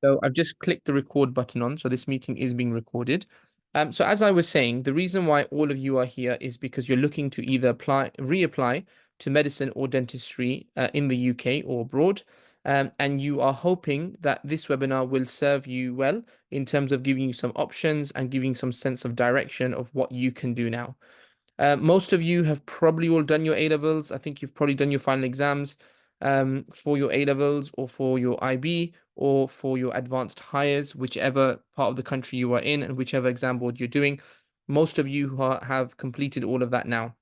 So I've just clicked the record button on, so this meeting is being recorded. So as I was saying, the reason why all of you are here is because you're looking to either reapply to medicine or dentistry in the UK or abroad. And you are hoping that this webinar will serve you well in terms of giving you some options and giving some sense of direction of what you can do now. Most of you have probably all done your A levels. I think you've probably done your final exams for your A levels or for your IB or for your advanced hires, whichever part of the country you are in and whichever exam board you're doing. Most of you have completed all of that now.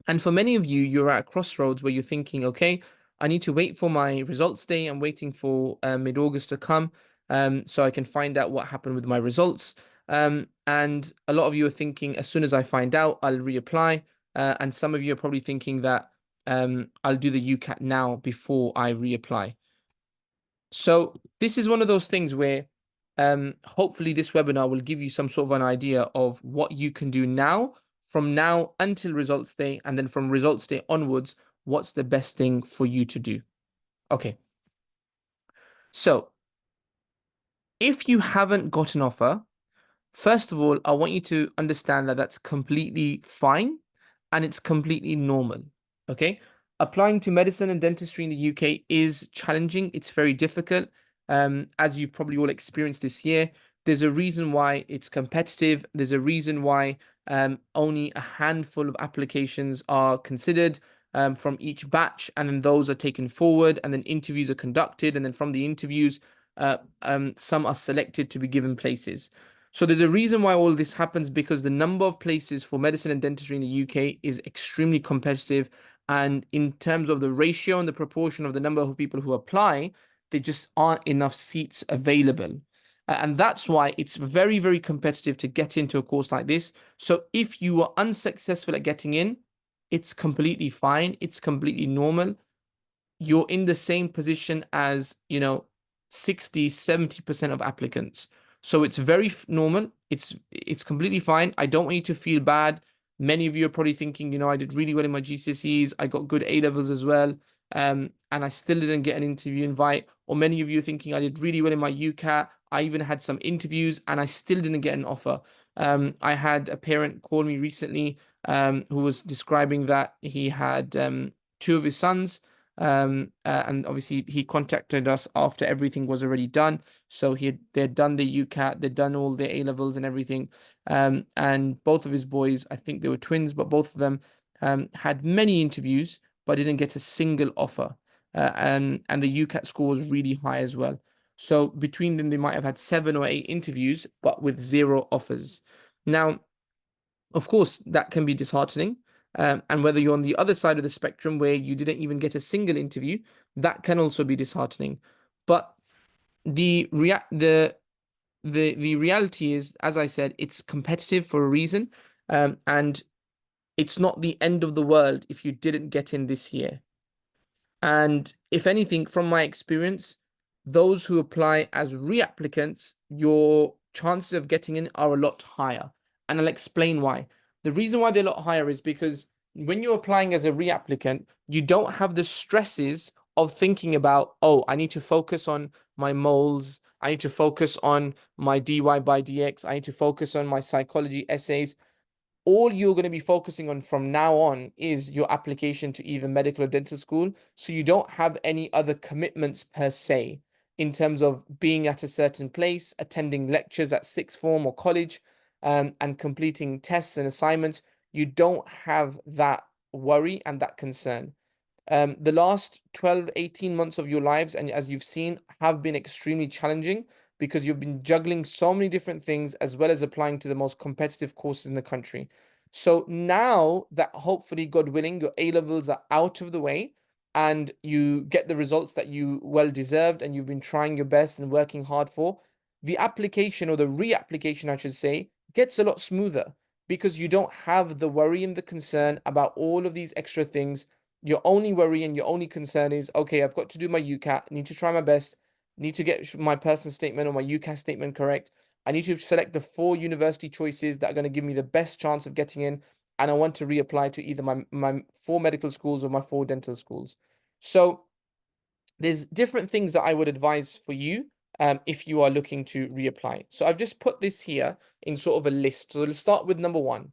And for many of you, you're at a crossroads where you're thinking, okay, I need to wait for my results day. I'm waiting for mid-August to come so I can find out what happened with my results. And a lot of you are thinking, as soon as I find out, I'll reapply. And some of you are probably thinking that I'll do the UCAT now before I reapply. So this is one of those things where hopefully this webinar will give you some sort of an idea of what you can do now, from now until results day, and then from results day onwards, what's the best thing for you to do. Okay. So if you haven't got an offer, first of all, I want you to understand that that's completely fine and it's completely normal. Okay. Applying to medicine and dentistry in the UK is challenging. It's very difficult. As you've probably all experienced this year, there's a reason why it's competitive. There's a reason why only a handful of applications are considered from each batch, and then those are taken forward, and then interviews are conducted, and then from the interviews, some are selected to be given places. So there's a reason why all this happens, because the number of places for medicine and dentistry in the UK is extremely competitive. And in terms of the ratio and the proportion of the number of people who apply, there just aren't enough seats available. And that's why it's very, very competitive to get into a course like this. So if you are unsuccessful at getting in, it's completely fine. It's completely normal. You're in the same position as, 60, 70% of applicants. So it's very normal. It's completely fine. I don't want you to feel bad. Many of you are probably thinking, I did really well in my GCSEs. I got good A levels as well. And I still didn't get an interview invite. Or many of you are thinking, I did really well in my UCAT. I even had some interviews and I still didn't get an offer. I had a parent call me recently who was describing that he had two of his sons. And obviously he contacted us after everything was already done. So they'd done the UCAT, they'd done all their A levels and everything. And both of his boys, I think they were twins, but both of them had many interviews, but didn't get a single offer. And the UCAT score was really high as well. So between them, they might have had 7 or 8 interviews, but with 0 offers. Now, of course, that can be disheartening. And whether you're on the other side of the spectrum where you didn't even get a single interview, that can also be disheartening. But the reality is, as I said, it's competitive for a reason, and it's not the end of the world if you didn't get in this year. And if anything, from my experience, those who apply as reapplicants, your chances of getting in are a lot higher. And I'll explain why. The reason why they're a lot higher is because when you're applying as a reapplicant, you don't have the stresses of thinking about, oh, I need to focus on my moles. I need to focus on my dy by dx. I need to focus on my psychology essays. All you're going to be focusing on from now on is your application to either medical or dental school. So you don't have any other commitments per se in terms of being at a certain place, attending lectures at sixth form or college, and completing tests and assignments. You don't have that worry and that concern. The last 12, 18 months of your lives, and as you've seen, have been extremely challenging because you've been juggling so many different things as well as applying to the most competitive courses in the country. So now that hopefully, God willing, your A levels are out of the way and you get the results that you well deserved and you've been trying your best and working hard for, the application, or the reapplication, I should say, gets a lot smoother because you don't have the worry and the concern about all of these extra things. Your only worry and your only concern is, okay, I've got to do my UCAT, need to try my best, need to get my personal statement or my UCAS statement correct. I need to select the 4 university choices that are going to give me the best chance of getting in. And I want to reapply to either my 4 medical schools or my 4 dental schools. So there's different things that I would advise for you if you are looking to reapply. So I've just put this here in sort of a list. So let's start with number one,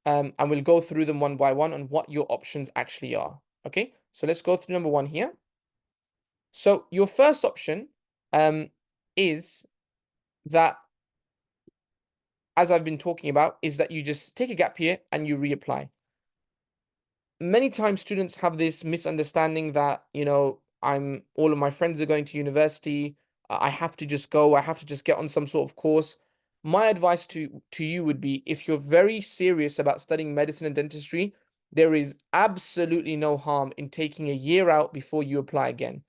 and we'll go through them one by one on what your options actually are. Okay, so let's go through number one here. So your first option is that, as I've been talking about, is that you just take a gap year and you reapply. Many times students have this misunderstanding that, all of my friends are going to university. I have to just go. I have to just get on some sort of course. My advice to you would be, if you're very serious about studying medicine and dentistry, there is absolutely no harm in taking a year out before you apply again.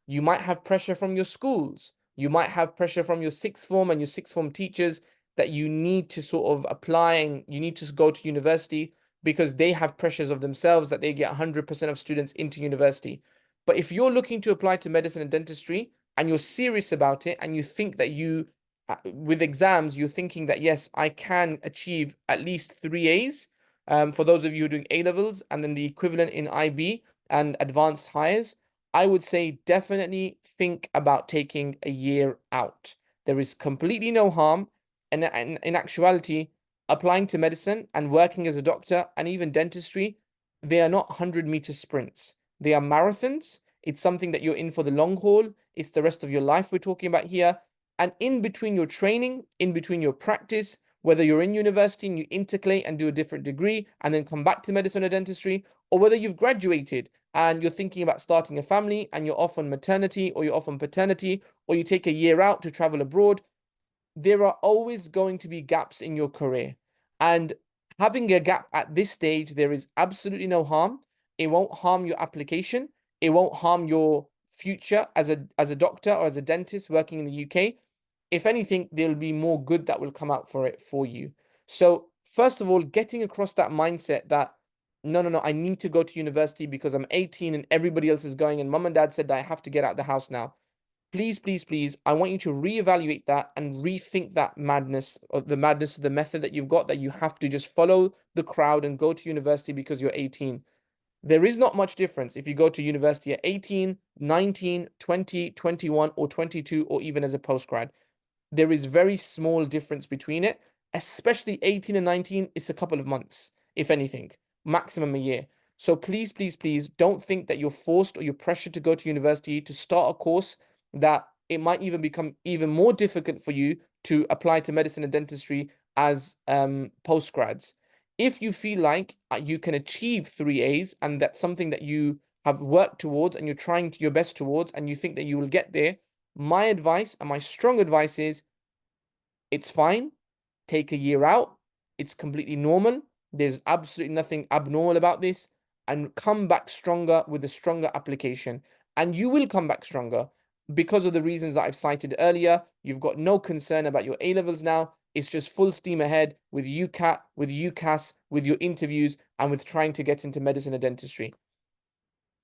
You might have pressure from your schools. You might have pressure from your sixth form and your sixth form teachers that you need to sort of apply and you need to go to university, because they have pressures of themselves that they get 100% of students into university. But if you're looking to apply to medicine and dentistry and you're serious about it, and you think that with exams, you're thinking that, yes, I can achieve at least 3 A's, for those of you who are doing A levels and then the equivalent in IB and advanced hires, I would say definitely think about taking a year out. There is completely no harm. And in actuality, applying to medicine and working as a doctor and even dentistry, they are not 100-meter sprints. They are marathons. It's something that you're in for the long haul. It's the rest of your life we're talking about here. And in between your training, in between your practice, whether you're in university and you intercalate and do a different degree and then come back to medicine or dentistry, or whether you've graduated and you're thinking about starting a family and you're off on maternity or you're off on paternity, or you take a year out to travel abroad, there are always going to be gaps in your career. And having a gap at this stage, there is absolutely no harm. It won't harm your application. It won't harm your future as a doctor or as a dentist working in the UK. If anything, there'll be more good that will come out for it for you. So first of all, getting across that mindset that no, I need to go to university because I'm 18 and everybody else is going, and mum and dad said that I have to get out of the house now. Please, please, please, I want you to reevaluate that and rethink that madness, or the madness of the method that you've got, that you have to just follow the crowd and go to university because you're 18. There is not much difference if you go to university at 18, 19, 20, 21, or 22, or even as a postgrad. There is very small difference between it, especially 18 and 19. It's a couple of months, if anything, maximum a year. So please, please, please don't think that you're forced or you're pressured to go to university to start a course that it might even become even more difficult for you to apply to medicine and dentistry as postgrads. If you feel like you can achieve 3 A's and that's something that you have worked towards and you're trying your best towards and you think that you will get there, my advice and my strong advice is, it's fine. Take a year out. It's completely normal. There's absolutely nothing abnormal about this. And come back stronger with a stronger application. And you will come back stronger because of the reasons that I've cited earlier. You've got no concern about your A levels now. It's just full steam ahead with UCAT, with UCAS, with your interviews, and with trying to get into medicine and dentistry.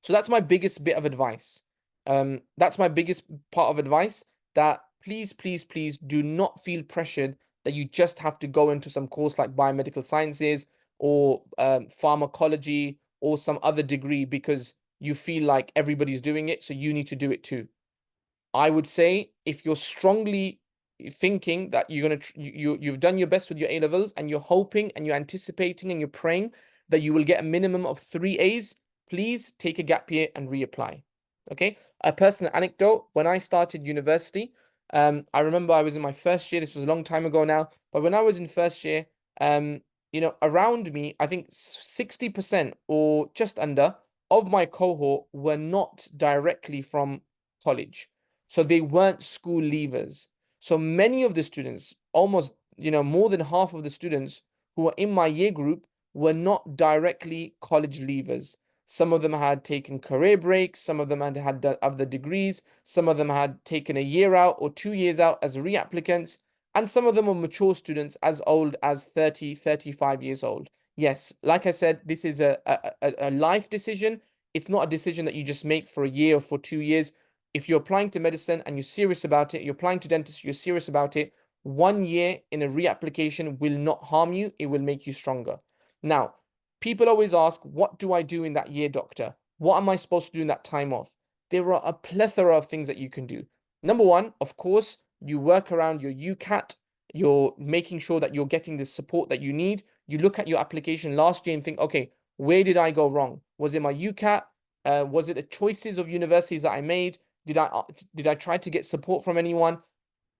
So that's my biggest bit of advice. That's my biggest part of advice, that please, please, please do not feel pressured that you just have to go into some course like biomedical sciences or pharmacology or some other degree because you feel like everybody's doing it, so you need to do it too. I would say, if you're strongly thinking that you've done your best with your A levels and you're hoping and you're anticipating and you're praying that you will get a minimum of 3 A's, please take a gap year and reapply. Okay. A personal anecdote: when I started university, I remember I was in my first year. This was a long time ago now, but when I was in first year, around me, I think 60% or just under of my cohort were not directly from college. So they weren't school leavers. So many of the students, almost, more than half of the students who were in my year group, were not directly college leavers. Some of them had taken career breaks. Some of them had other degrees. Some of them had taken a year out or 2 years out as reapplicants. And some of them were mature students as old as 30, 35 years old. Yes, like I said, this is a life decision. It's not a decision that you just make for a year or for 2 years. If you're applying to medicine and you're serious about it, you're applying to dentistry, you're serious about it, 1 year in a reapplication will not harm you. It will make you stronger. Now, people always ask, what do I do in that year, doctor? What am I supposed to do in that time off? There are a plethora of things that you can do. Number one, of course, you work around your UCAT. You're making sure that you're getting the support that you need. You look at your application last year and think, okay, where did I go wrong? Was it my UCAT? Was it the choices of universities that I made? Did I try to get support from anyone?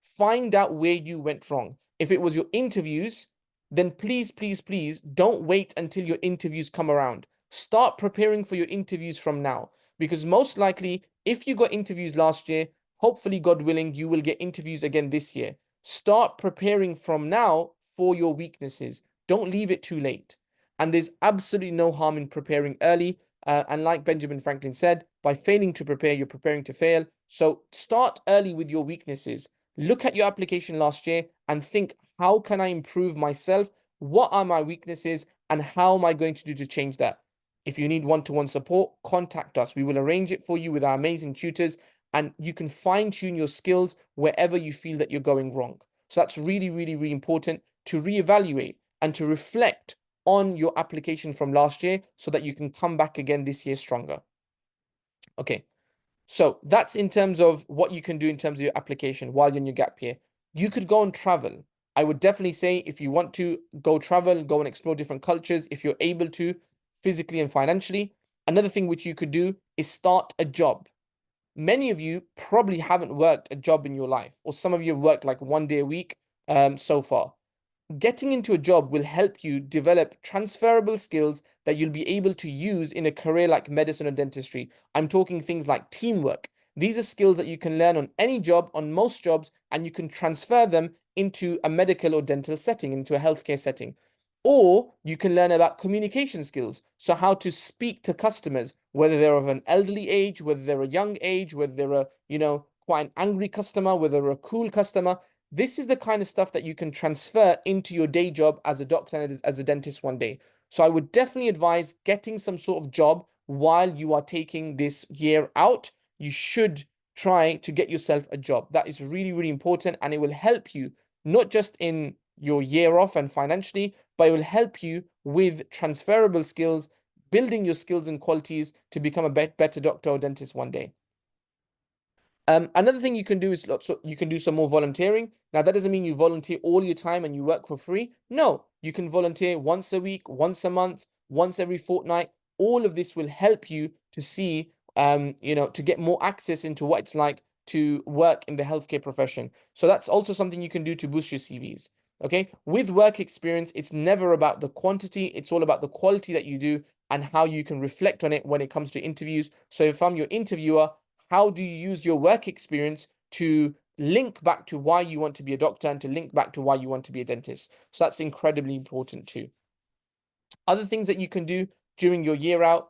Find out where you went wrong. If it was your interviews, then please, please, please don't wait until your interviews come around. Start preparing for your interviews from now. Because most likely, if you got interviews last year, hopefully, God willing, you will get interviews again this year. Start preparing from now for your weaknesses. Don't leave it too late. And there's absolutely no harm in preparing early. And like Benjamin Franklin said, by failing to prepare, you're preparing to fail. So start early with your weaknesses. Look at your application last year and think, how can I improve myself? What are my weaknesses? And how am I going to do to change that? If you need one-to-one support, contact us. We will arrange it for you with our amazing tutors, and you can fine-tune your skills wherever you feel that you're going wrong. So that's really, really, really important to reevaluate and to reflect on your application from last year so that you can come back again this year stronger. Okay. So that's in terms of what you can do in terms of your application while you're in your gap year. You could go and travel. I would definitely say if you want to go travel, go and explore different cultures, if you're able to physically and financially. Another thing which you could do is start a job. Many of you probably haven't worked a job in your life, or some of you have worked like 1 day a week so far. Getting into a job will help you develop transferable skills that you'll be able to use in a career like medicine or dentistry. I'm talking things like teamwork. These are skills that you can learn on any job, on most jobs, and you can transfer them into a medical or dental setting, into a healthcare setting. Or you can learn about communication skills. So how to speak to customers, whether they're of an elderly age, whether they're a young age, whether they're a, quite an angry customer, whether they're a cool customer. This is the kind of stuff that you can transfer into your day job as a doctor and as a dentist one day. So I would definitely advise getting some sort of job while you are taking this year out. You should try to get yourself a job. That is really, really important, and it will help you not just in your year off and financially, but it will help you with transferable skills, building your skills and qualities to become a better doctor or dentist one day. Another thing you can do is you can do some more volunteering. Now, that doesn't mean you volunteer all your time and you work for free. No, you can volunteer once a week, once a month, once every fortnight. All of this will help you to see, to get more access into what it's like to work in the healthcare profession. So that's also something you can do to boost your CVs. Okay, with work experience, it's never about the quantity, it's all about the quality that you do and how you can reflect on it when it comes to interviews. So if I'm your interviewer, how do you use your work experience to link back to why you want to be a doctor and to link back to why you want to be a dentist? So that's incredibly important too. Other things that you can do during your year out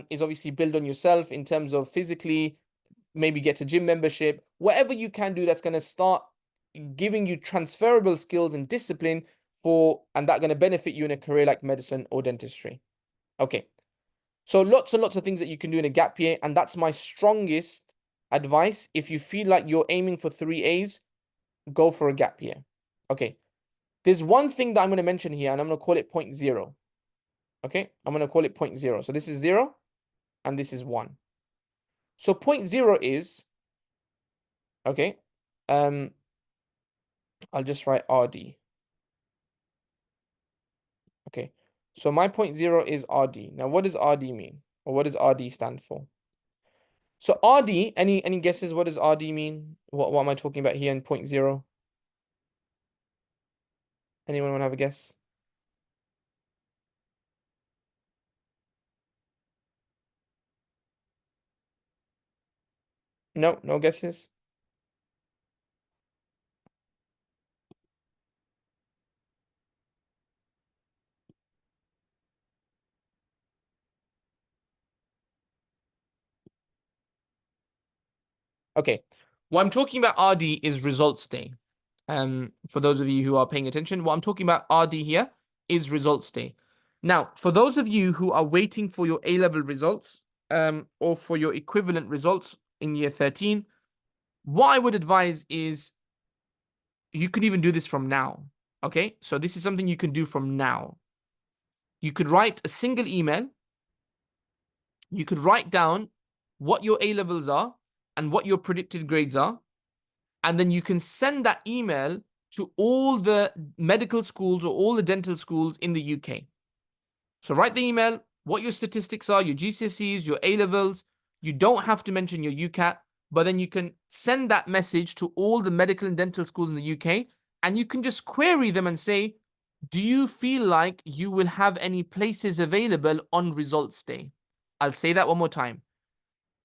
is obviously build on yourself in terms of physically, maybe get a gym membership, whatever you can do that's going to start giving you transferable skills and discipline and that going to benefit you in a career like medicine or dentistry. Okay. So lots and lots of things that you can do in a gap year, and that's my strongest advice. If you feel like you're aiming for 3 A's, go for a gap year. Okay. There's one thing that I'm going to mention here, and I'm going to call it point 0. Okay. I'm going to call it point 0. So this is 0, and this is 1. So point 0 is, okay, I'll just write RD. Okay. So my point 0 is RD. Now, what does RD mean? Or what does RD stand for? So RD, any guesses what does RD mean? What am I talking about here in point 0? Anyone want to have a guess? No, no guesses? Okay. What I'm talking about RD is results day. For those of you who are paying attention, what I'm talking about RD here is results day. Now, for those of you who are waiting for your A-level results, or for your equivalent results in year 13, what I would advise is you could even do this from now. Okay. So this is something you can do from now. You could write a single email. You could write down what your A levels are and what your predicted grades are. And then you can send that email to all the medical schools or all the dental schools in the UK. So write the email, what your statistics are, your GCSEs, your A-levels. You don't have to mention your UCAT, but then you can send that message to all the medical and dental schools in the UK, and you can just query them and say, do you feel like you will have any places available on results day? I'll say that one more time.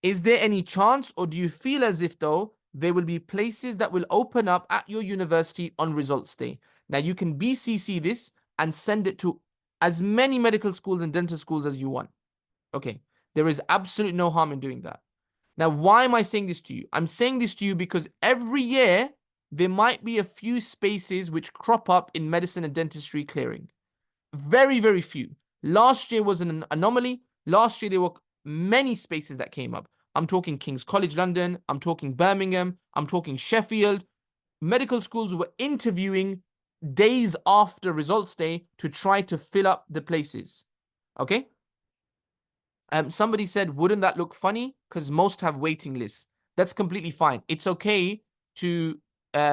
Is there any chance, or do you feel as if though there will be places that will open up at your university on results day? Now you can BCC this and send it to as many medical schools and dental schools as you want. Okay, there is absolutely no harm in doing that. Now, why am I saying this to you? I'm saying this to you because every year there might be a few spaces which crop up in medicine and dentistry clearing. Very, very few. Last year was an anomaly. Last year there were many spaces that came up. I'm talking King's College London, I'm talking Birmingham, I'm talking Sheffield. Medical schools were interviewing days after results day to try to fill up the places. Okay? Somebody said, wouldn't that look funny? Because most have waiting lists. That's completely fine. It's okay to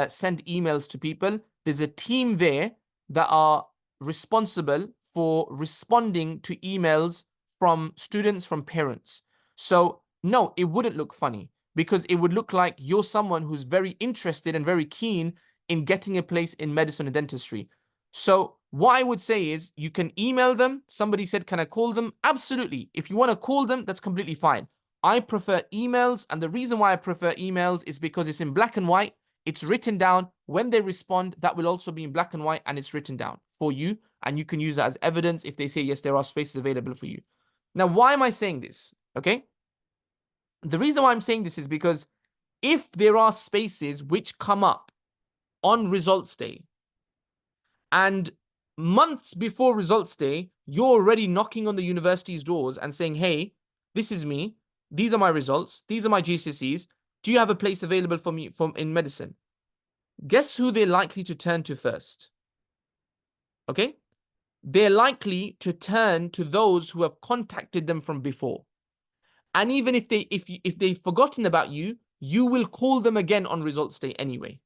send emails to people. There's a team there that are responsible for responding to emails from students, from parents. So no, it wouldn't look funny because it would look like you're someone who's very interested and very keen in getting a place in medicine and dentistry. So what I would say is you can email them. Somebody said, can I call them? Absolutely. If you want to call them, that's completely fine. I prefer emails. And the reason why I prefer emails is because it's in black and white. It's written down. When they respond, that will also be in black and white and it's written down for you. And you can use that as evidence if they say, yes, there are spaces available for you. Now, why am I saying this? Okay. The reason why I'm saying this is because if there are spaces which come up on results day, and months before results day, you're already knocking on the university's doors and saying, hey, this is me. These are my results. These are my GCSEs. Do you have a place available for me in medicine? Guess who they're likely to turn to first? Okay? They're likely to turn to those who have contacted them from before. And even if they've forgotten about you, you will call them again on results day anyway.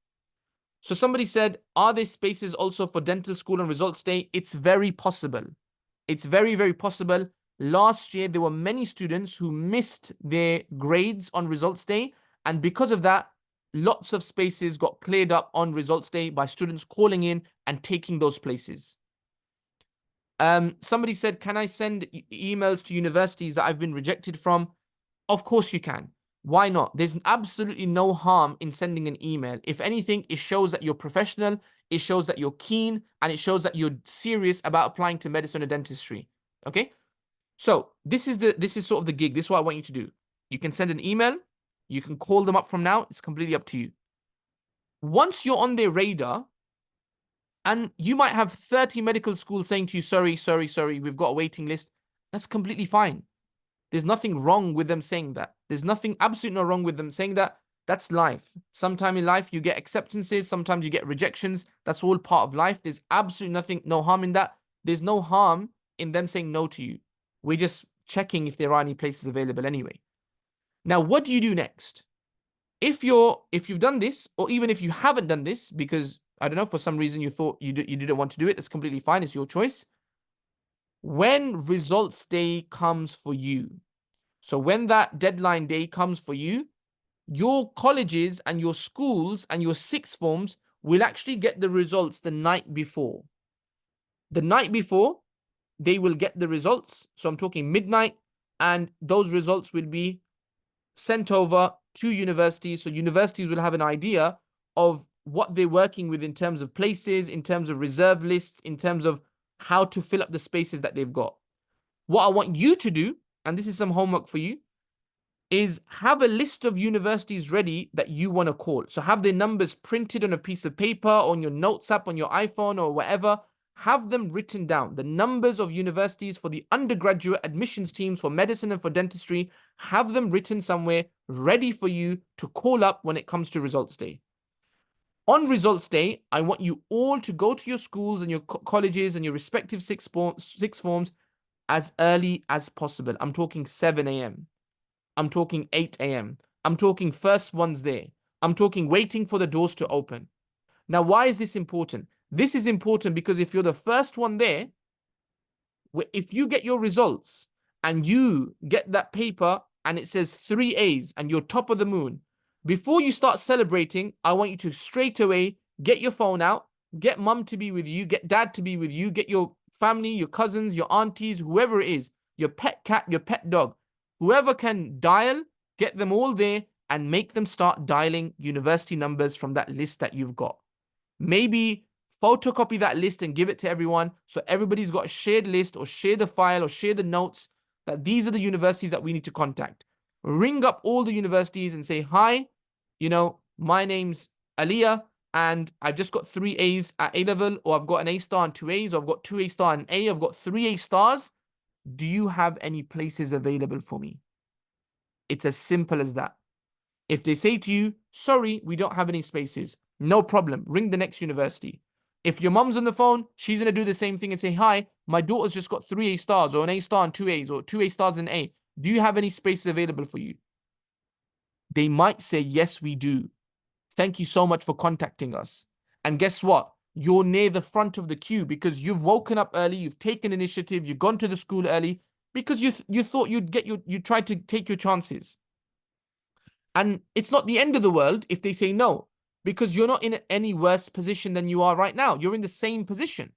So somebody said, are there spaces also for dental school on results day? It's very possible. It's very, very possible. Last year, there were many students who missed their grades on results day. And because of that, lots of spaces got cleared up on results day by students calling in and taking those places. Somebody said, can I send emails to universities that I've been rejected from? Of course you can. Why not? There's absolutely no harm in sending an email. If anything, it shows that you're professional, it shows that you're keen, and it shows that you're serious about applying to medicine or dentistry. Okay? So this is sort of the gig. This is what I want you to do. You can send an email, you can call them up from now, it's completely up to you. Once you're on their radar, and you might have 30 medical schools saying to you, sorry, we've got a waiting list. That's completely fine. There's nothing wrong with them saying that. There's nothing, absolutely no wrong with them saying that. That's life. Sometime in life, you get acceptances. Sometimes you get rejections. That's all part of life. There's absolutely nothing, no harm in that. There's no harm in them saying no to you. We're just checking if there are any places available anyway. Now, what do you do next? If you've done this, or even if you haven't done this, because I don't know, for some reason you thought you didn't want to do it, that's completely fine. It's your choice. When results day comes for you, so when that deadline day comes for you, your colleges and your schools and your sixth forms will actually get the results the night before. The night before, they will get the results. So I'm talking midnight, and those results will be sent over to universities. So universities will have an idea of what they're working with in terms of places, in terms of reserve lists, in terms of how to fill up the spaces that they've got. What I want you to do, and this is some homework for you, is have a list of universities ready that you want to call. So have their numbers printed on a piece of paper, on your notes app, on your iPhone or whatever. Have them written down. The numbers of universities for the undergraduate admissions teams for medicine and for dentistry. Have them written somewhere ready for you to call up when it comes to results day. On results day, I want you all to go to your schools and your colleges and your respective sixth forms as early as possible. I'm talking 7 a.m. I'm talking 8 a.m. I'm talking first ones there. I'm talking waiting for the doors to open. Now, why is this important? This is important because if you're the first one there, if you get your results and you get that paper and it says 3 A's and you're top of the moon, before you start celebrating, I want you to straight away get your phone out, get mum to be with you, get dad to be with you, get your family, your cousins, your aunties, whoever it is, your pet cat, your pet dog, whoever can dial, get them all there and make them start dialing university numbers from that list that you've got. Maybe photocopy that list and give it to everyone so everybody's got a shared list, or share the file or share the notes that these are the universities that we need to contact. Ring up all the universities and say, hi, my name's Aliyah and I've just got 3 A's at A level, or I've got an A star and 2 A's, or I've got 2 A star and A, I've got 3 A stars. Do you have any places available for me? It's as simple as that. If they say to you, sorry, we don't have any spaces, no problem, ring the next university. If your mum's on the phone, she's going to do the same thing and say, hi, my daughter's just got 3 A stars, or an A star and 2 A's, or 2 A stars and A. Do you have any spaces available for you? They might say, yes, we do. Thank you so much for contacting us. And guess what? You're near the front of the queue because you've woken up early, you've taken initiative, you've gone to the school early because you thought you tried to take your chances. And it's not the end of the world if they say no, because you're not in any worse position than you are right now. You're in the same position.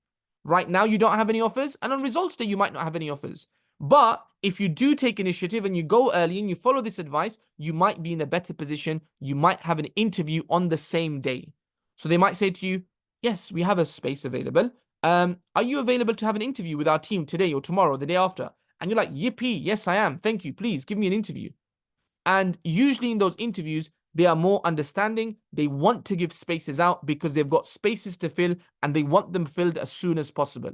Right now, you don't have any offers, and on results day, you might not have any offers. But if you do take initiative and you go early and you follow this advice, you might be in a better position. You might have an interview on the same day. So they might say to you, yes, we have a space available. Are you available to have an interview with our team today or tomorrow, or the day after? And you're like, yippee, yes, I am. Thank you. Please give me an interview. And usually in those interviews, they are more understanding. They want to give spaces out because they've got spaces to fill and they want them filled as soon as possible.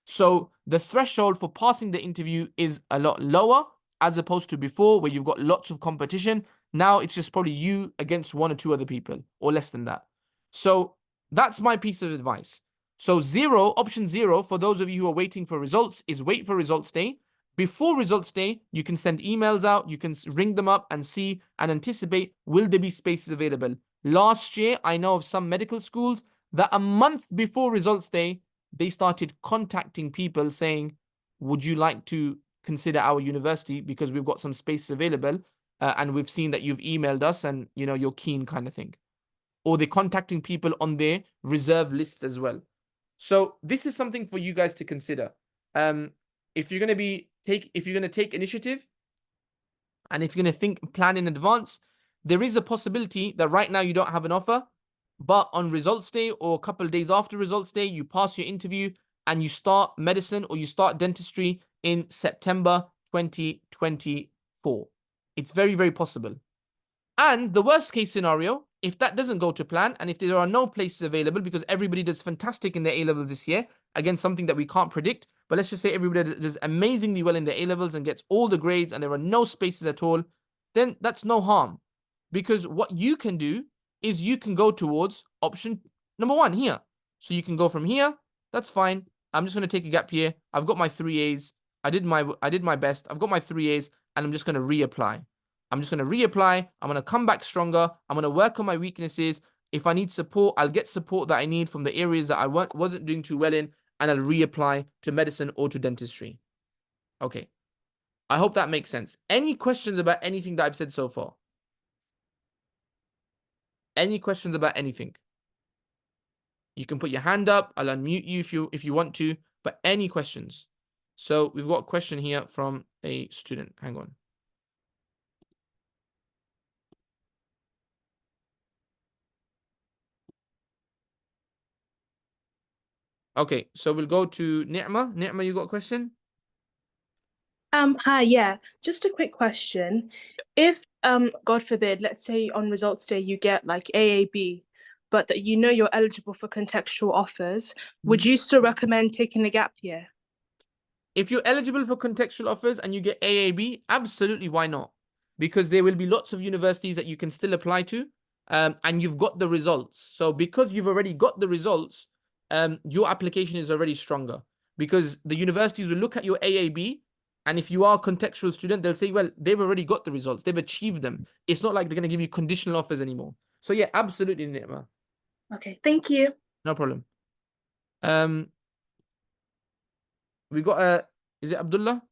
So the threshold for passing the interview is a lot lower as opposed to before, where you've got lots of competition. Now it's just probably you against 1 or 2 other people, or less than that. So that's my piece of advice. So option 0, for those of you who are waiting for results, is wait for results day. Before results day, you can send emails out, you can ring them up and see and anticipate, will there be spaces available? Last year, I know of some medical schools that a month before results day, they started contacting people saying, would you like to consider our university because we've got some spaces available and we've seen that you've emailed us and you're keen, kind of thing. Or they're contacting people on their reserve lists as well. So this is something for you guys to consider. If you're going to take initiative and if you're going to plan in advance, there is a possibility that right now you don't have an offer, but on results day or a couple of days after results day, you pass your interview and you start medicine or you start dentistry in September 2024. It's very, very possible. And the worst case scenario, if that doesn't go to plan and if there are no places available because everybody does fantastic in their A-levels this year, again, something that we can't predict, but let's just say everybody does amazingly well in their A-levels and gets all the grades and there are no spaces at all, then that's no harm. Because what you can do is you can go towards option number 1 here. So you can go from here, that's fine. I'm just going to take a gap year. I've got my 3 A's. I did my best. I've got my 3 A's and I'm just going to reapply. I'm going to come back stronger. I'm going to work on my weaknesses. If I need support, I'll get support that I need from the areas that I wasn't doing too well in, and I'll reapply to medicine or to dentistry. Okay. I hope that makes sense. Any questions about anything that I've said so far? Any questions about anything? You can put your hand up. I'll unmute you if you want to, but any questions? So we've got a question here from a student. Hang on. Okay, so we'll go to Ni'ma. Ni'ma, you got a question? Hi, yeah, just a quick question. If, God forbid, let's say on results day you get like AAB, but that you're eligible for contextual offers, would you still recommend taking a gap year? If you're eligible for contextual offers and you get AAB, absolutely, why not? Because there will be lots of universities that you can still apply to, and you've got the results. So because you've already got the results, your application is already stronger. Because the universities will look at your AAB, and if you are a contextual student, they'll say, well, they've already got the results. They've achieved them. It's not like they're going to give you conditional offers anymore. So yeah, absolutely, Nitma. Okay, thank you. No problem. We got is it Abdullah?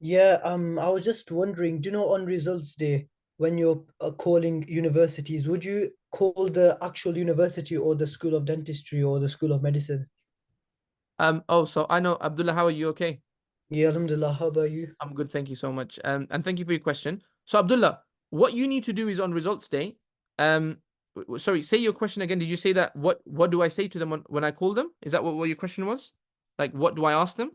Yeah, I was just wondering, do you know on results day, when you're calling universities, would you call the actual university or the School of Dentistry or the School of Medicine? Oh, so I know Abdullah, how are you? Okay. Yeah, Alhamdulillah, how about you? I'm good, thank you so much. And thank you for your question. So Abdullah, what you need to do is on results day. Sorry, say your question again. Did you say that what do I say to them when I call them? Is that what your question was? Like, what do I ask them?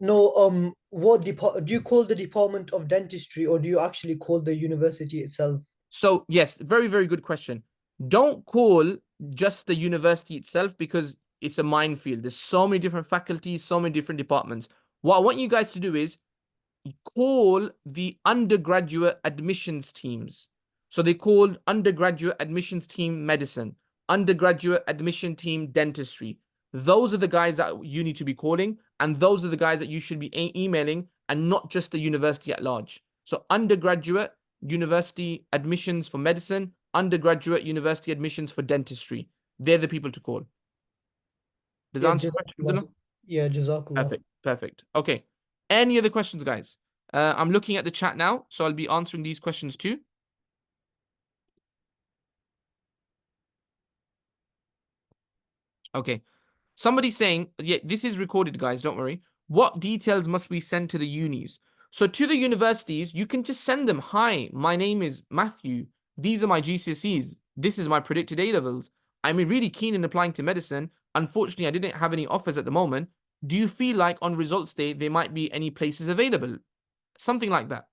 No, what do you call the Department of Dentistry or do you actually call the university itself? So yes, very, very good question. Don't call just the university itself because it's a minefield. There's so many different faculties, so many different departments. What I want you guys to do is call the undergraduate admissions teams. So they called undergraduate admissions team medicine, undergraduate admission team dentistry. Those are the guys that you need to be calling, and those are the guys that you should be emailing, and not just the university at large. So undergraduate university admissions for medicine, undergraduate university admissions for dentistry. They're the people to call. Does that Yeah, answer your question, Abdullah? yeah, Jazakallah. Perfect. Perfect. Okay. Any other questions, guys? I'm looking at the chat now, so I'll be answering these questions too. Okay. Somebody's saying, yeah, this is recorded, guys. Don't worry. What details must we send to the unis? So to the universities, you can just send them, hi, my name is Matthew. These are my GCSEs. This is my predicted A-levels. I'm really keen in applying to medicine. Unfortunately, I didn't have any offers at the moment. Do you feel like on results day, there might be any places available? Something like that.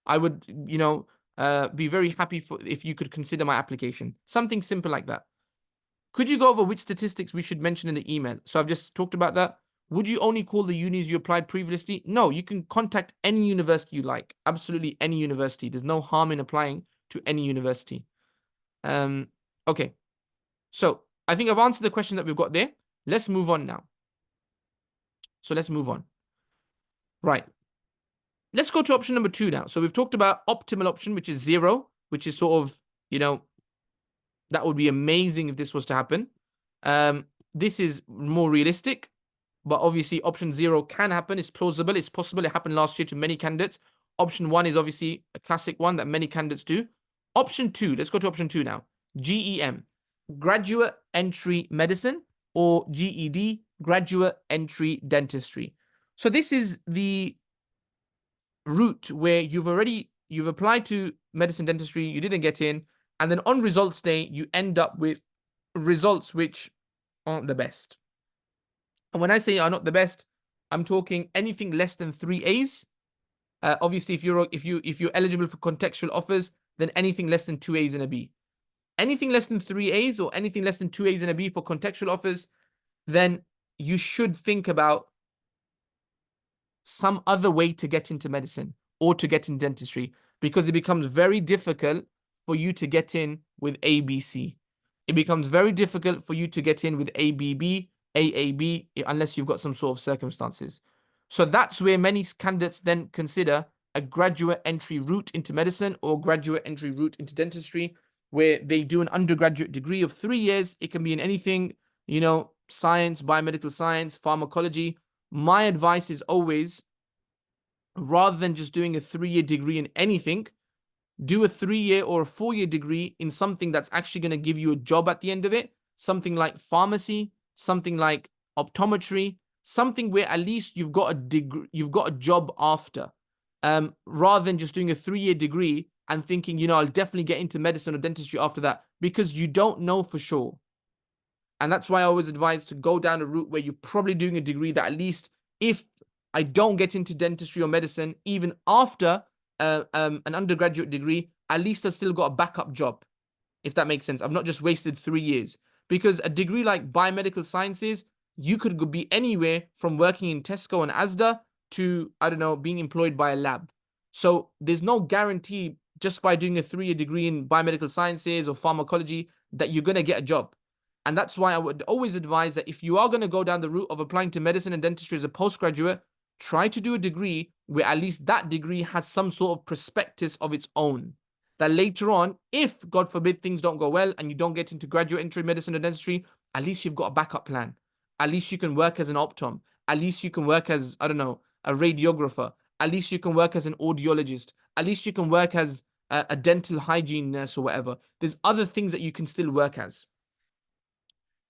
I would, be very happy if you could consider my application. Something simple like that. Could you go over which statistics we should mention in the email? So I've just talked about that. Would you only call the unis you applied previously? No, you can contact any university you like. Absolutely any university. There's no harm in applying to any university. Okay. So I think I've answered the question that we've got there. Let's move on now. So let's move on. Right. Let's go to option number 2 now. So we've talked about optimal option, which is 0, which is sort of, that would be amazing if this was to happen. This is more realistic, but obviously option 0 can happen. It's plausible. It's possible. It happened last year to many candidates. Option 1 is obviously a classic one that many candidates do. Option 2, let's go to option 2 now. GEM, graduate entry medicine, or GED, graduate entry dentistry. So this is the route where you've applied to medicine dentistry, you didn't get in, and then on results day you end up with results which aren't the best. And when I say are not the best, I'm talking anything less than 3 A's. Obviously, if you're eligible for contextual offers, then anything less than 2 A's and a B. Anything less than 3 A's or anything less than 2 A's and a B for contextual offers, then you should think about some other way to get into medicine or to get in dentistry, because it becomes very difficult for you to get in with ABC. It becomes very difficult for you to get in with ABB, AAB, unless you've got some sort of circumstances. So that's where many candidates then consider a graduate entry route into medicine or graduate entry route into dentistry, where they do an undergraduate degree of 3 years. It can be in anything, science, biomedical science, pharmacology. My advice is always, rather than just doing a 3-year degree in anything, do a 3-year or a 4-year degree in something that's actually going to give you a job at the end of it. Something like pharmacy, something like optometry, something where at least you've got a degree, you've got a job after. Rather than just doing a 3-year degree and thinking, I'll definitely get into medicine or dentistry after that, because you don't know for sure. And that's why I always advise to go down a route where you're probably doing a degree that at least, if I don't get into dentistry or medicine, even after an undergraduate degree, at least I've still got a backup job, if that makes sense. I've not just wasted 3 years. Because a degree like biomedical sciences, you could be anywhere from working in Tesco and Asda to, I don't know, being employed by a lab. So there's no guarantee just by doing a 3-year degree in biomedical sciences or pharmacology that you're going to get a job. And that's why I would always advise that if you are going to go down the route of applying to medicine and dentistry as a postgraduate, try to do a degree where at least that degree has some sort of prospectus of its own. that later on, if God forbid things don't go well and you don't get into graduate entry medicine or dentistry, at least you've got a backup plan. At least you can work as an optom. At least you can work as, I don't know, a radiographer. At least you can work as an audiologist. At least you can work as a dental hygiene nurse or whatever. There's other things that you can still work as.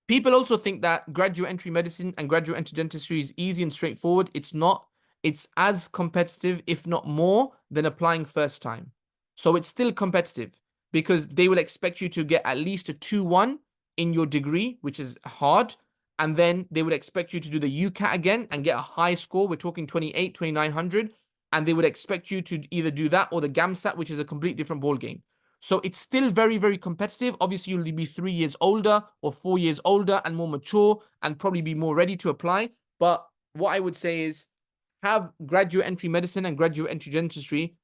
People also think that graduate entry medicine and graduate entry dentistry is easy and straightforward. It's not. It's as competitive, if not more, than applying first time. So it's still competitive because they will expect you to get at least a 2-1 in your degree, which is hard. And then they would expect you to do the UCAT again and get a high score. We're talking 28, 2900. And they would expect you to either do that or the GAMSAT, which is a complete different ball game. So it's still very, very competitive. Obviously, you'll be 3 years older or 4 years older and more mature and probably be more ready to apply. But what I would say is have graduate entry medicine and graduate entry dentistry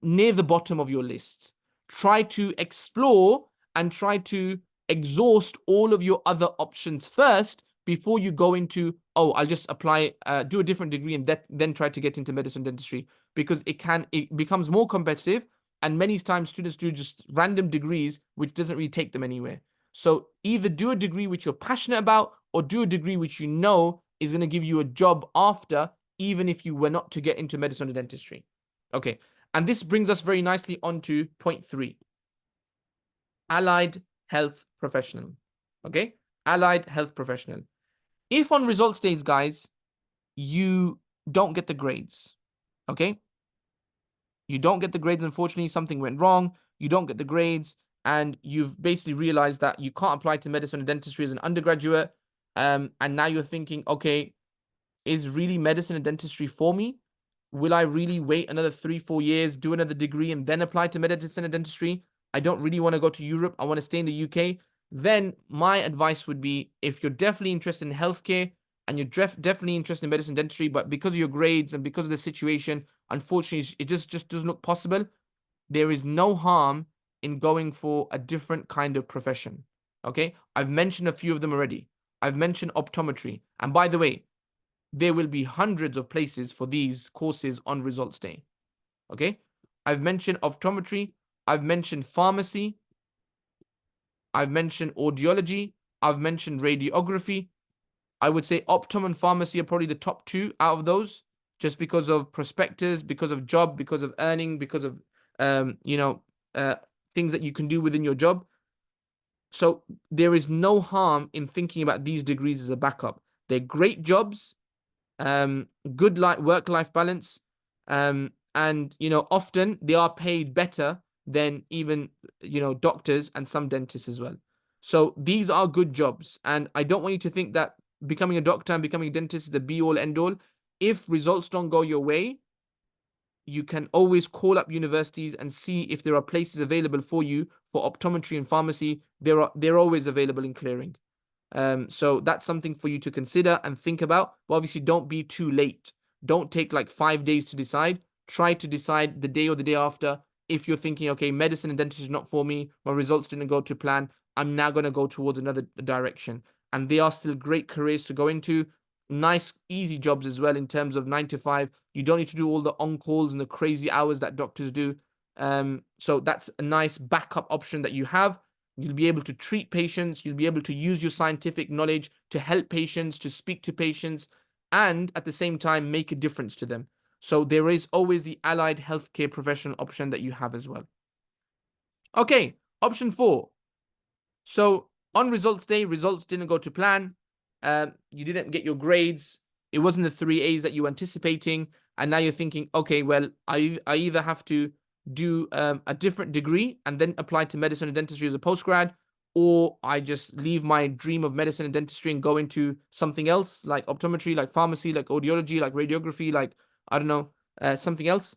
near the bottom of your list. Try to explore and try to exhaust all of your other options first before you go into, oh, I'll just apply, do a different degree and then try to get into medicine dentistry, because it becomes more competitive. And many times students do just random degrees, which doesn't really take them anywhere. So either do a degree which you're passionate about or do a degree which you know is going to give you a job after, even if you were not to get into medicine or dentistry. Okay. And this brings us very nicely on to point 3. Allied health professional. Okay. Allied health professional. If on results days, guys, you don't get the grades, okay? You don't get the grades, unfortunately, something went wrong. You don't get the grades, and you've basically realized that you can't apply to medicine and dentistry as an undergraduate. And now you're thinking, okay, is really medicine and dentistry for me? Will I really wait another 3-4 years, do another degree, and then apply to medicine and dentistry? I don't really want to go to Europe. I want to stay in the UK. Then my advice would be, if you're definitely interested in healthcare and you're definitely interested in medicine and dentistry, but because of your grades and because of the situation, unfortunately, it just doesn't look possible, there is no harm in going for a different kind of profession. Okay? I've mentioned a few of them already. I've mentioned optometry. And by the way, there will be hundreds of places for these courses on results day. Okay? I've mentioned optometry. I've mentioned pharmacy. I've mentioned audiology. I've mentioned radiography. I would say optom and pharmacy are probably the top 2 out of those, just because of prospectors, because of job, because of earning, because of things that you can do within your job. So there is no harm in thinking about these degrees as a backup. They're great jobs, good work-life balance, and often they are paid better than even doctors and some dentists as well. So these are good jobs, and I don't want you to think that becoming a doctor and becoming a dentist is the be-all end-all. If results don't go your way, you can always call up universities and see if there are places available for you for optometry and pharmacy. They're always available in clearing. So that's something for you to consider and think about. But obviously, don't be too late. Don't take like 5 days to decide. Try to decide the day or the day after. If you're thinking, okay, medicine and dentistry is not for me, my results didn't go to plan, I'm now going to go towards another direction. And they are still great careers to go into. Nice, easy jobs as well in terms of 9 to 5. You don't need to do all the on-calls and the crazy hours that doctors do. So that's a nice backup option that you have. You'll be able to treat patients. You'll be able to use your scientific knowledge to help patients, to speak to patients, and at the same time, make a difference to them. So there is always the allied healthcare professional option that you have as well. Okay, option 4. So on results day, results didn't go to plan. You didn't get your grades. It wasn't the 3 A's that you were anticipating. And now you're thinking, okay, well, I either have to do a different degree and then apply to medicine and dentistry as a postgrad, or I just leave my dream of medicine and dentistry and go into something else like optometry, like pharmacy, like audiology, like radiography, like, I don't know, something else.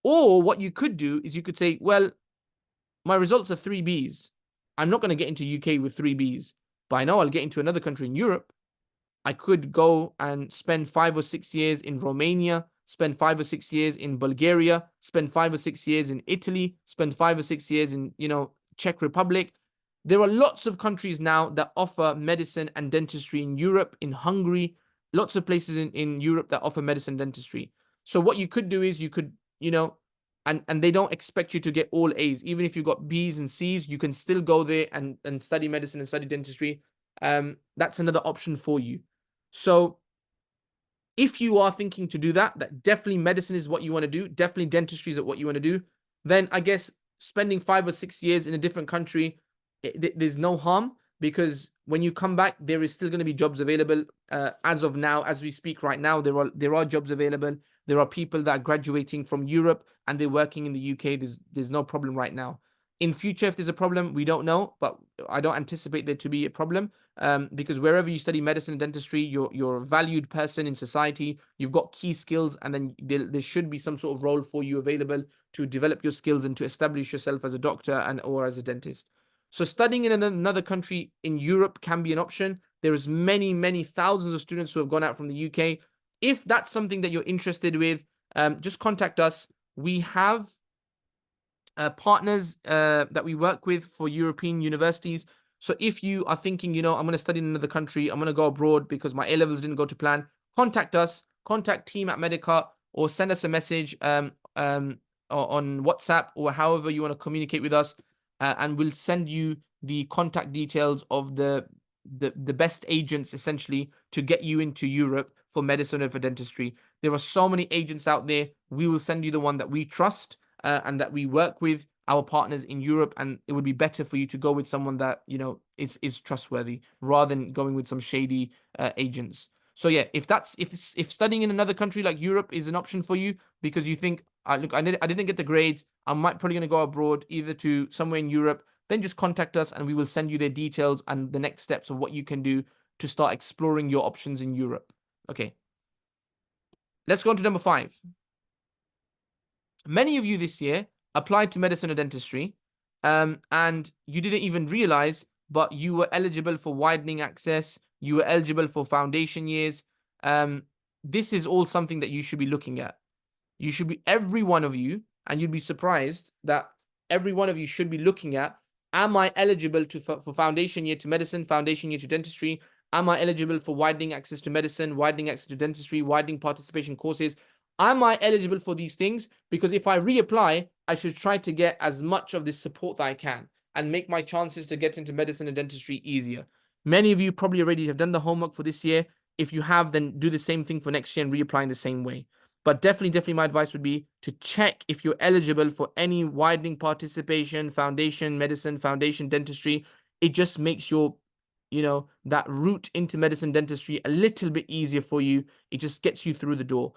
Or what you could do is you could say, well, my results are 3 B's. I'm not going to get into UK with 3 B's, but I know I'll get into another country in Europe. I could go and spend 5 or 6 years in Romania, spend 5 or 6 years in Bulgaria, spend 5 or 6 years in Italy, spend 5 or 6 years in, Czech Republic. There are lots of countries now that offer medicine and dentistry in Europe, in Hungary, lots of places in Europe that offer medicine and dentistry. So what you could do is you could, and they don't expect you to get all A's. Even if you've got B's and C's, you can still go there and study medicine and study dentistry. That's another option for you. So if you are thinking to do that, that definitely medicine is what you want to do, definitely dentistry is what you want to do, then I guess spending 5 or 6 years in a different country, there's no harm, because when you come back, there is still going to be jobs available. As of now, as we speak right now, there are jobs available. There are people that are graduating from Europe and they're working in the UK. There's no problem right now. In future, if there's a problem, we don't know, but I don't anticipate there to be a problem, because wherever you study medicine and dentistry, you're a valued person in society. You've got key skills, and then there should be some sort of role for you available to develop your skills and to establish yourself as a doctor or as a dentist. So studying in another country in Europe can be an option. There is many thousands of students who have gone out from the UK. If that's something that you're interested with, just contact us. We have partners that we work with for European universities. So if you are thinking, I'm going to study in another country, I'm going to go abroad because my A-levels didn't go to plan, contact us, contact team at Medica, or send us a message or on WhatsApp, or however you want to communicate with us, and we'll send you the contact details of the best agents, essentially, to get you into Europe for medicine or for dentistry. There are so many agents out there. We will send you the one that we trust and that we work with, our partners in Europe, and it would be better for you to go with someone that is trustworthy rather than going with some shady agents. So yeah, if studying in another country like Europe is an option for you because you think, look, I didn't get the grades, I'm probably going to go abroad, either to somewhere in Europe, then just contact us and we will send you their details and the next steps of what you can do to start exploring your options in Europe. Okay, let's go on to number 5. Many of you this year applied to medicine or dentistry, and you didn't even realize, but you were eligible for widening access. You were eligible for foundation years. This is all something that you should be looking at. You should be, every one of you, and you'd be surprised that every one of you should be looking at, am I eligible for foundation year to medicine, foundation year to dentistry? Am I eligible for widening access to medicine, widening access to dentistry, widening participation courses? Am I eligible for these things? Because if I reapply, I should try to get as much of this support that I can and make my chances to get into medicine and dentistry easier. Many of you probably already have done the homework for this year. If you have, then do the same thing for next year and reapply in the same way. But definitely my advice would be to check if you're eligible for any widening participation, foundation medicine, foundation dentistry. It just makes your, that route into medicine dentistry a little bit easier for you. It just gets you through the door.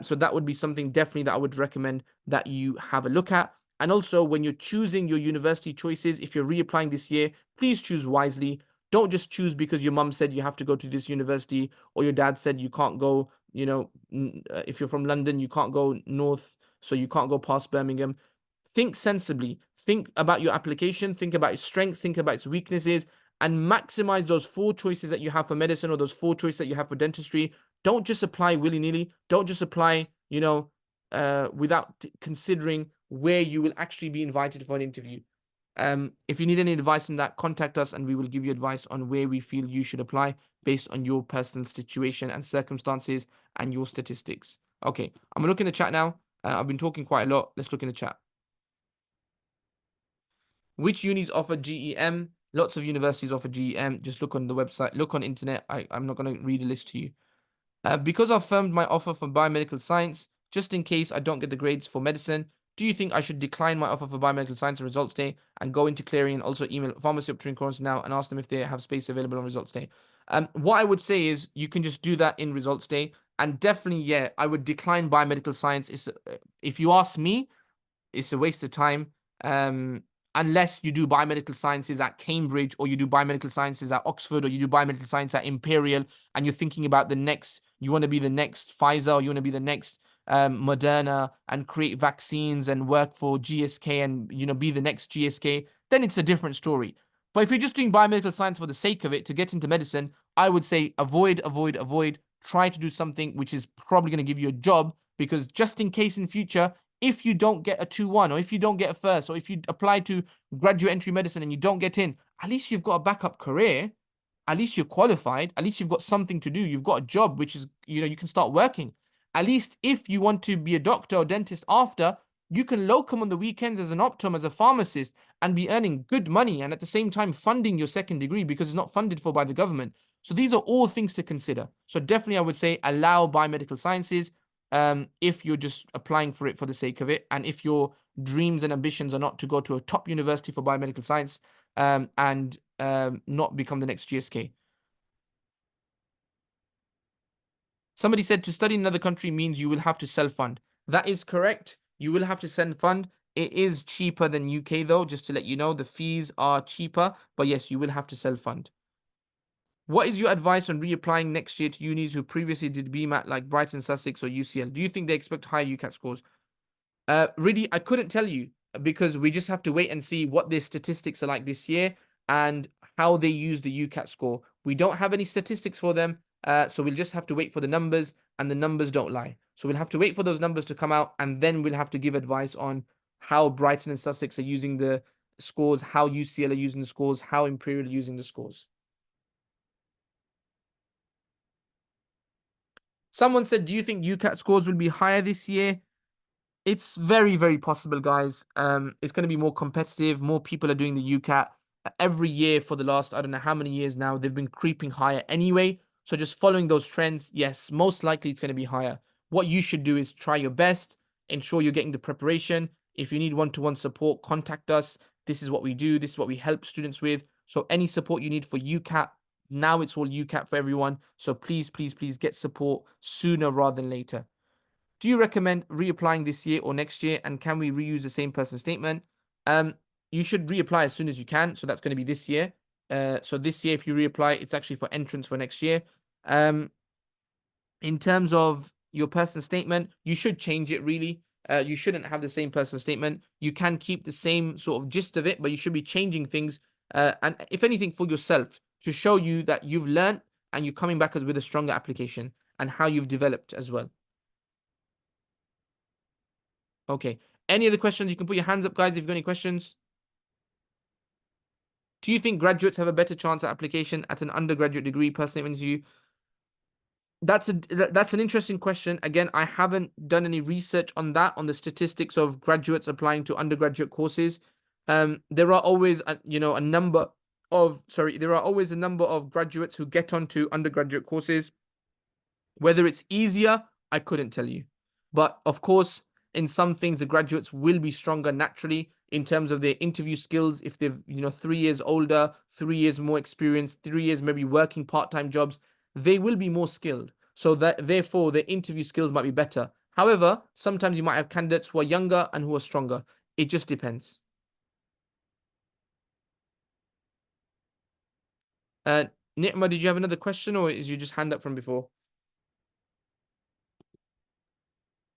So that would be something definitely that I would recommend that you have a look at. And also, when you're choosing your university choices, if you're reapplying this year, please choose wisely. Don't just choose because your mum said you have to go to this university, or your dad said you can't go, if you're from London, you can't go north, so you can't go past Birmingham. Think sensibly. Think about your application. Think about its strengths. Think about its weaknesses, and maximize those 4 choices that you have for medicine or those 4 choices that you have for dentistry. Don't just apply willy-nilly. Don't just apply, without considering where you will actually be invited for an interview. If you need any advice on that, contact us and we will give you advice on where we feel you should apply based on your personal situation and circumstances and your statistics. Okay, I'm going to look in the chat now. I've been talking quite a lot. Let's look in the chat. Which unis offer GEM? Lots of universities offer GEM. Just look on the website. Look on internet. I'm not going to read a list to you. Because I've firmed my offer for biomedical science, just in case I don't get the grades for medicine, do you think I should decline my offer for biomedical science on results day and go into clearing and also email pharmacy optometry course now and ask them if they have space available on results day? What I would say is you can just do that in results day. And definitely, yeah, I would decline biomedical science. If you ask me, it's a waste of time. Unless you do biomedical sciences at Cambridge, or you do biomedical sciences at Oxford, or you do biomedical science at Imperial, and you're thinking about you want to be the next Pfizer, or you want to be the next Moderna and create vaccines and work for GSK and, be the next GSK, then it's a different story. But if you're just doing biomedical science for the sake of it to get into medicine, I would say avoid. Try to do something which is probably going to give you a job, because just in case in future, if you don't get a 2-1, or if you don't get a first, or if you apply to graduate entry medicine and you don't get in, at least you've got a backup career. At least you're qualified. At least you've got something to do. You've got a job, which is, you can start working. At least if you want to be a doctor or dentist after, You can locum on the weekends as an optom, as a pharmacist, and be earning good money and at the same time funding your second degree because it's not funded for by the government. So these are all things to consider. So definitely I would say allow biomedical sciences if you're just applying for it for the sake of it, and if your dreams and ambitions are not to go to a top university for biomedical science and not become the next GSK. Somebody said to study in another country means you will have to self-fund. That is correct. You will have to self-fund. It is cheaper than UK though, just to let you know. The fees are cheaper, but yes, you will have to self-fund. What is your advice on reapplying next year to unis who previously did BMAT like Brighton, Sussex or UCL? Do you think they expect higher UCAT scores? Really, I couldn't tell you because we just have to wait and see what their statistics are like this year and how they use the UCAT score. We don't have any statistics for them, so we'll just have to wait for the numbers, and the numbers don't lie. So we'll have to wait for those numbers to come out, and then we'll have to give advice on how Brighton and Sussex are using the scores, how UCL are using the scores, how Imperial are using the scores. Someone said, do you think UCAT scores will be higher this year? It's very, very possible, guys. It's going to be more competitive. More people are doing the UCAT every year for the last, I don't know how many years now. They've been creeping higher anyway. So just following those trends, yes, most likely it's going to be higher. What you should do is try your best, ensure you're getting the preparation. If you need one-to-one support, contact us. This is what we do. This is what we help students with. So any support you need for UCAT, now it's all UCAT for everyone. So please, please, please get support sooner rather than later. Do you recommend reapplying this year or next year? And can we reuse the same person statement? You should reapply as soon as you can. So that's going to be this year. So this year, if you reapply, it's actually for entrance for next year. In terms of your person statement, you should change it really. You shouldn't have the same person statement. You can keep the same sort of gist of it, but you should be changing things. And if anything, for yourself to show you that you've learned and you're coming back with a stronger application and how you've developed as well. Okay. Any other questions? You can put your hands up, guys, if you've got any questions. Do you think graduates have a better chance at application at an undergraduate degree? Personally, interview. That's an interesting question. Again, I haven't done any research on that, on the statistics of graduates applying to undergraduate courses. There are always there are always a number of graduates who get onto undergraduate courses. Whether it's easier, I couldn't tell you. But of course, in some things, the graduates will be stronger naturally in terms of their interview skills. If they've, 3 years older, 3 years more experienced, 3 years maybe working part-time jobs, they will be more skilled. So that therefore their interview skills might be better. However, sometimes you might have candidates who are younger and who are stronger. It just depends. Nitma, did you have another question, or is you just hand up from before?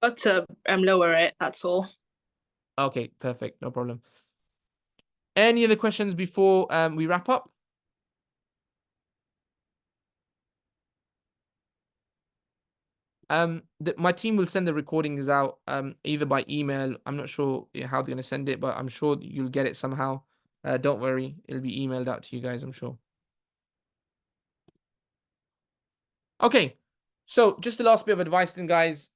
Got to lower it, that's all. Okay, perfect. No problem. Any other questions before we wrap up? My team will send the recordings out either by email. I'm not sure how they're going to send it, but I'm sure you'll get it somehow. Don't worry, it'll be emailed out to you guys, I'm sure. Okay, so just the last bit of advice then, guys.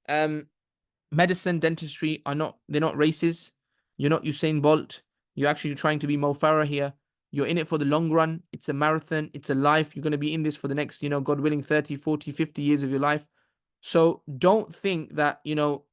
Medicine, dentistry they're not races. You're not Usain Bolt. You're actually trying to be Mo Farah here. You're in it for the long run. It's a marathon. It's a life. You're going to be in this for the next, God willing, 30, 40, 50 years of your life. So don't think that,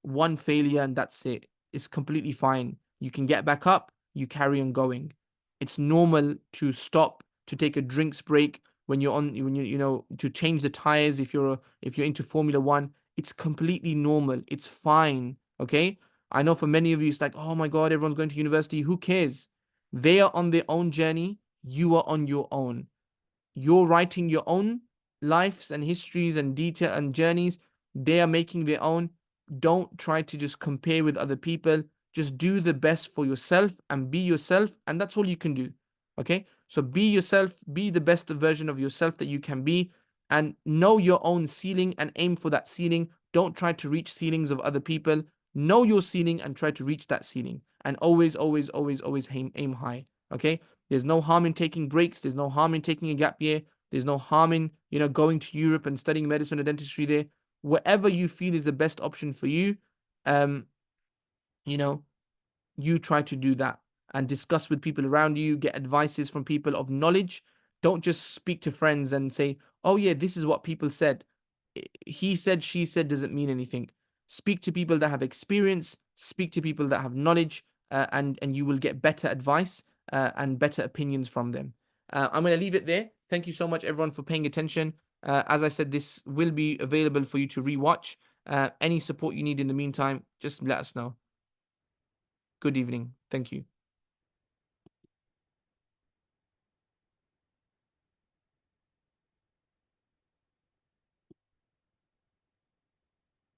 one failure and that's it. It's completely fine. You can get back up. You carry on going. It's normal to stop, to take a drinks break when to change the tires if you're into Formula One. It's completely normal. It's fine. Okay. I know for many of you, it's like, oh my God, everyone's going to university. Who cares? They are on their own journey. You are on your own. You're writing your own lives and histories and detail and journeys. They are making their own. Don't try to just compare with other people. Just do the best for yourself and be yourself. And that's all you can do. Okay. So be yourself, be the best version of yourself that you can be, and know your own ceiling and aim for that ceiling. Don't try to reach ceilings of other people. Know your ceiling and try to reach that ceiling. And always, always, always, always aim high. Okay. There's no harm in taking breaks. There's no harm in taking a gap year. There's no harm in, going to Europe and studying medicine or dentistry there. Whatever you feel is the best option for you, you try to do that and discuss with people around you, get advices from people of knowledge. Don't just speak to friends and say, oh yeah, this is what people said. He said, she said doesn't mean anything. Speak to people that have experience, speak to people that have knowledge, and you will get better advice and better opinions from them. I'm going to leave it there. Thank you so much, everyone, for paying attention. As I said, this will be available for you to rewatch. Any support you need in the meantime, just let us know. Good evening. Thank you.